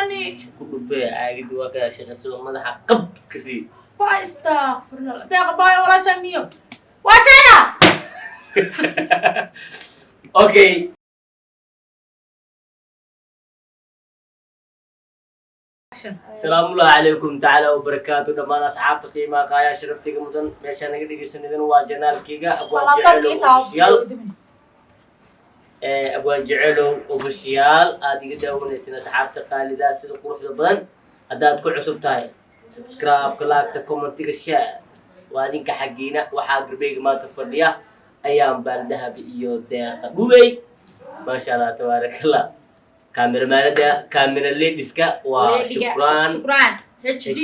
أقاني كله في عاقد وكذا شيء اسمه مدح قب كسي استغفر الله تاخ باي ولا شميو واشينا اوكي السلام الله عليكم تعالى وبركاته دمان اصحاب قيمه قايا شرفتي مدن ميشان نغا دغيسنيدن وا جنالكيغا ابوان جعلو اوفيشيال اديغا داونيسنا اصحابتا قاليدا سيده قروحدا بدن هداد ku cusub tahay subscribe like comment share waadinka xaqiina waxa garbeyga maanta fadhiya ayaan baan dahab iyo deeqa gubay ma sha Allah tabarakallah كاميرا ليديسكا وشكران HD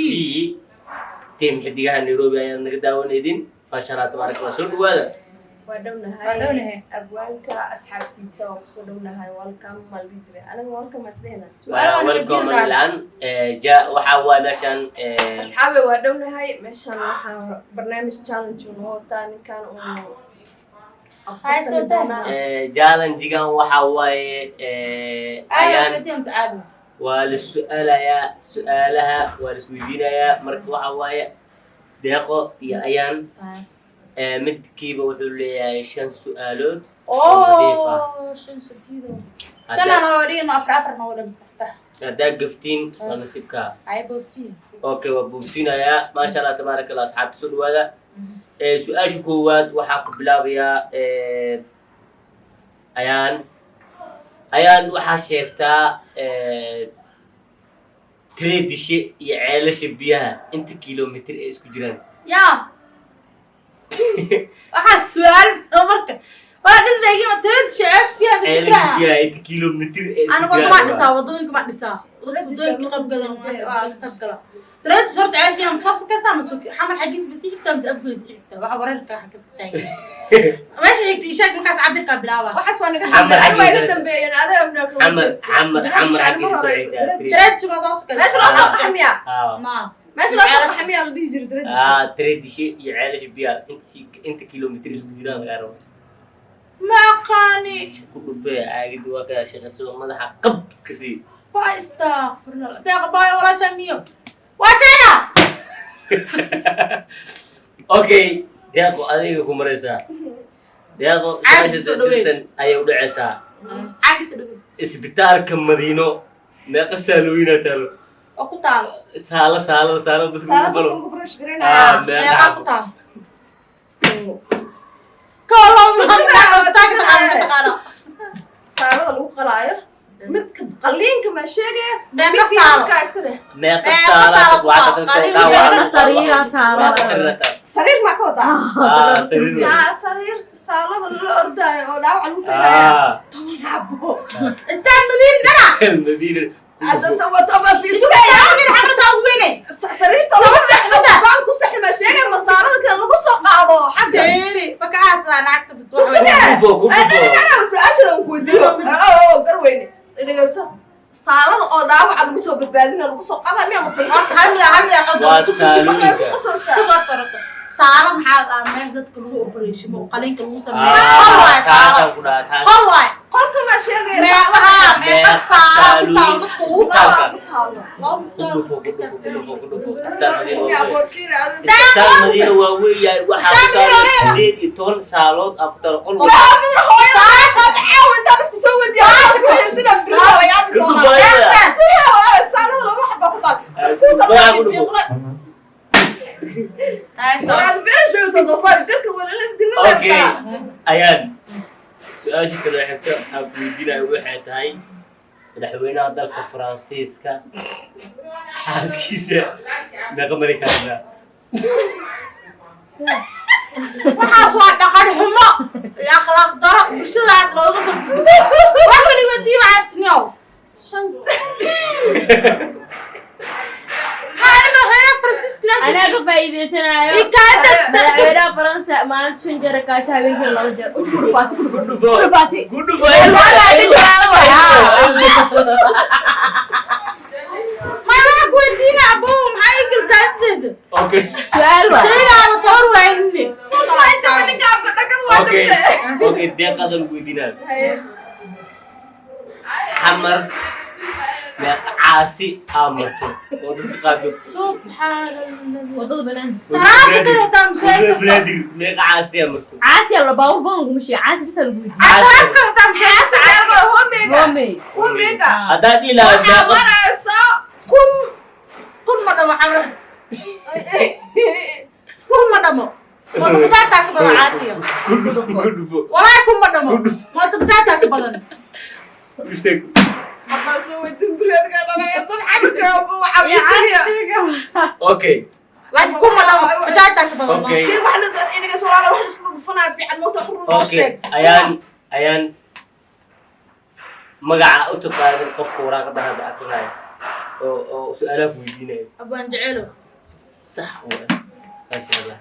تيم حديقها نيروبي أيضا نقداون إيدين ما شاء الله تبارك الله شو هذا؟ ودونا هاي أبوالك أصحابتي سوا بصدونا هاي والكم مالبيجري أنا والكم أسرينا والكم الآن جاء وحاول مشان أصحابي ودونا هاي مشان برنامج تشالنج ونوتاني كان هاي سوتان جالن جيجان وحاواي أيان والسؤال يا سؤالها والسويدين يا مرك وحاواي ديقو يا أيان مدكيبة وحولي شن سؤالات شن سديدو شن أنا ورينا أفر ما ولا بستحستح هذا قفتين ونسيبك هاي بوبسين أوكي وبوبسين يا ما شاء الله تبارك الله أصحاب تسول هذا سؤال شكوات وحاق بلابيا أيان وحا شيكتا تريدشي يعيلش بيها انت كيلومتر اسكو جيران يا waxaa su'aal marka waa dhintay ma tirish caash biya عيلش بيها انت كيلومتر أنا اسكو ما dhisaa wadooyinka ma dhisaa wadooyinka qayb galan waa qayb galan tirish short caash biya mutaas ka sama soo xamar xaqiis basi xigta mas afgoy xigta waxa wareerka xaqiis ka taagay ماشي هيك تيشاك مكاس عبر كابلاوا وحس وانا قاعد انا وايد تنبيه انا هذا ابنك عمر تريش ما صوصك ماشي راسك حمية ما ماشي راسك حمية اللي بيجري دريد تريدشي يعيلش بيها انت كيلومتر اسكو جيران غيره ما قاني كله في عاقد وكذا شيء اسمه مدح قب كسي استغفر الله تاخ باي ولا شميو واشينا اوكي deeqo adiga ku maraysaa deeqo saashan ayay u dhacaysaa isbitaalka madiino meeqa saalooyina taalo oo ku taal saalo dadka ku qalo meeqa ku taal kolom saalada lagu qalaayo midka qaliinka ma sheegays meeqa saalo meeqa saalo waa sariira taalo سرير ما كودا سرير سالة الأرض أو لا على طبعا حبه استنى مدير دنا المدير هذا طبعا في سوريا أنا حمر سويني سرير طبعا كوسح ما شيء ما صار لك أنا بصق قاعدة حسيري فكاس أنا أكتب كوفو أنا عشان كوديو قرويني اللي قصة سالة أو لا على بصق بالبالين أنا بصق أنا مية مصيبة هم وسالونيكا سبعة سارة محل ماشي ذاتك لو أوبريشن وقالين كلو سماه سارة قلواي قلك ما شيء ما سارة تعودك لو مدينة واوية وحاطة ديد يطول سالوت أكتر قلوا سارة تعاون تعرف تسوي ديالك كل سنة بالله يا بالله سارة لو حبة قطع اوكي ايان سؤال شكل حتى ابويدينا waxay tahay madaxweynaha dalka Faransiiska xaaskiisa dhaqamari karna waxaas waa dhaqan xumo iyo akhlaaq daro bulshadaas looga soo waxa la wadiyo asniyo أنا كفايدة سنة أنا فرنسا ما أنت شنجرة كاتها بين كل رجال وش كل فاسي كل فاسي ما أنا كودينا أبوهم هاي كل كاتد اوكي سؤال أنا طور ويني اوكي دي قدر ويدينا حمر caasi amarto oo dadka qaado سبحان الله wadada banaan ترى كده تام شيء bladder meeqa caasi amarto caasi alla baawur baan ugu mushiya caasi bisa lagu weydiiyey ترى كده تام شيء Asaago Omega. roomey Omega. haddaad dhihi lahayd Waxaa meeqa maraysa كل ما دم حمر كل ما دم ما تبتعتك بدن عاسية ku dhufo ولا كل ما دم ما تبتعتك بدن mistake haddaa soo weydin beriyaadka dhalaya dad xabadka waxaa ya keliya. caasiga okay لكن كل ما دم بتاعتك بدن Okay. Kii wax la inaga soo laala wax la isku dhufanaa fiican moota xurun oo okay sheeg. ayaan magaca u taqaanin qofka waraaqada hadda aqrinayo oo su'aalaha ku weydiinayo أبو أنجعله صح waa maasha allah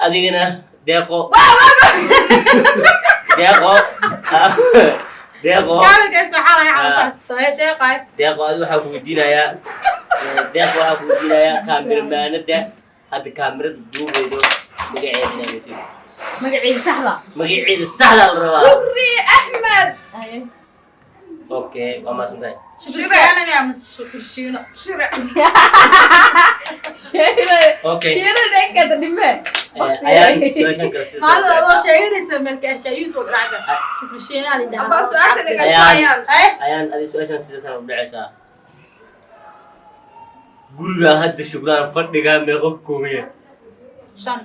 adigana deeqo deeqo كامل كنت حالة على تحسطه دقيقة deeqo adi waxaa ku weydiinayaa kaamiramaanada hadda kaamirada duubaydo magaceeda magaciisa saxda magaceeda saxda la rabaa Shukri Ahmed. aye okay waa maasantahay شكر شينا يا مس شكر شينا Shire. sheeyna Okay. sheeyna denkada dhime ayaan su-aashan kale sida هذا هو شيء لسه ملك أكيد وقرعة شكر شينا اللي ده Abbaa su'aasha naga Ayaan. saayaan. إيه ayaan adi su-aashan sida tan u dhacaysaa gurigaa hadda shukraan fadhigaa meeqa ka kooban شان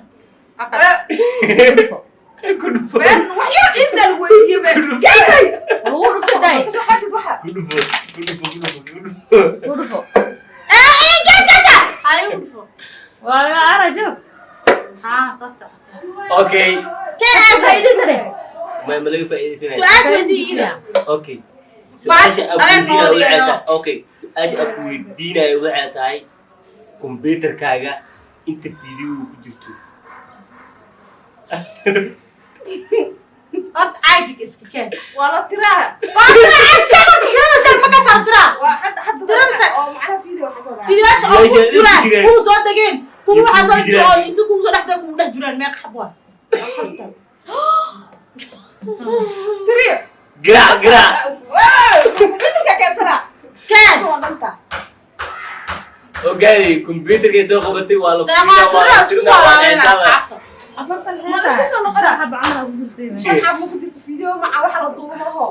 أكل ku dhufo Been wax yar isa la weydiiyey be. Keenay. lagu dhufto day Ka soo xaqi waxa. ku dhufo ku dhufo إيه كذا هاي وقفوا waa laga arajo ها صح okay كان عارف هيدا سنة ma laga faa'iidaysanaya سؤال ودي إلى okay su-aasha Baas, aku aleen weydiinayo moodiyo. waxay tahay okay su-aasha aku weydiinayo waxay tahay computerkaaga inta video ku jirto أرد عايقك إسكان Waa la tiraa. وأنا عاد شغل كذا شغل ما كسر ترى Waa hadda Tiraa oo macna video waxa ka wadaa. فيديوهاش أو Meesha كل جران jiraan. كل صوت دقين كل Ku واحد صوت jiraan. جران أنتوا كل صوت واحد كل واحد جران ما يقحبوا Tirii. garaac Wow. Computerka kaasana. كان Waa danta. okay computerkay soo qabatay waa la ده ما ترى شو صار علينا أصحابته afartan Ma la soo noqon. xab camal ugu jirtay Waxaa ma ku jirto video maca waxa la duubaho.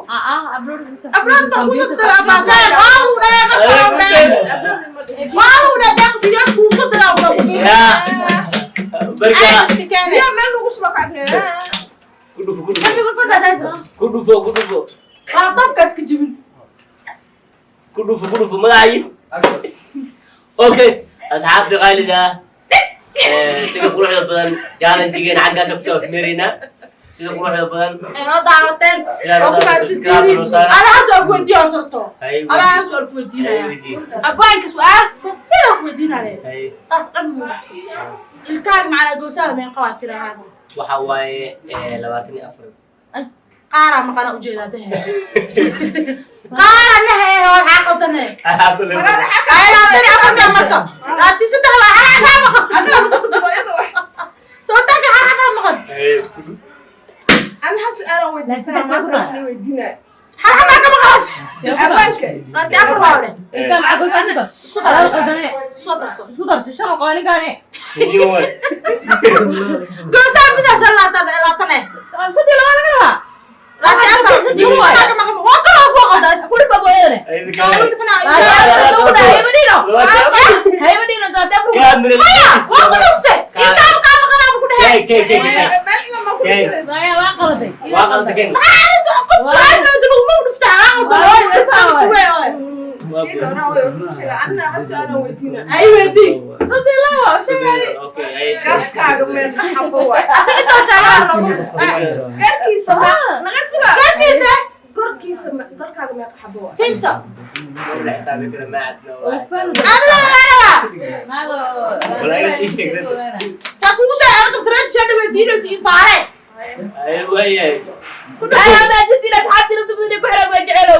upload ku sax أبرد كل صوت ده ما كان ما هو ده ما كان ما هو ده ده فيديوهاش كل صوت ده ولا marka عايز كان Biyo meel lagu shuba kacbne. ku dhufo ما بيقول فرد هذا ku dhufo لابتوب كاس كجبن ku dhufo magacayi okay asxaabta qaaliga sida quruxda badan challenge-geen xaggaas ku soo afmeerina sida quruxda badan أنا دعوتين Sidaad أبو u كان subscribe تسكيني noo saara. أنا هسأل كويدين أصلاً Hay أنا هسأل كويدين hay يا weydiin. أبوين كسؤال بس سأل كويدين عليه Hay ساس أمو الكلام على دوسها من قواتل هذا waxa waaye 24 قارا ما كان أوجد هذا قارا نهاية هو حاقتنا Marada xaka. أنا لا تري أفهم يا مركب لا تسدها ولا حاجة ما قد Ada videoyada wax. صوتك حاجة ما قد Ana ha su'aal aan weydiisana maanta waxaan weydiinaa. حاجة ما قد Abaanka. لا تأمر ولا kan macquul ka sida ala qadane صدر صدر isku darto shan qooni gaane دوسها بس عشان لا تنه sidii lama laga rabaa لا تأمر حاجة ما قد وقراص وقد ku dhufo booyadane جاوب فينا haymadino haymadino daad afru وقد أفتح الكلام كام قد أبو كده هاي Meelna ma ku jiraysa. maya waa qaladay waa qaldaken أنا سأقف سؤال لو دلوا ما نفتح أنا أقول بس أنا كوي Video na way ku jira. Ana ha su'aal aan weydiinaa. أيوة دي sidii laba sheegay Garkaaga meel xabo waay. أنت شغال Garkiisa ma naga suga. كيسة Garkiisa ma garkaaga meel xabo waay. تنت xisaabi أنا لا naago تكوشة أنا كنت رد شد بدينه تيصاري waayahay ayaa ma sidii la xaasirta budin ku xiraan waa jecelo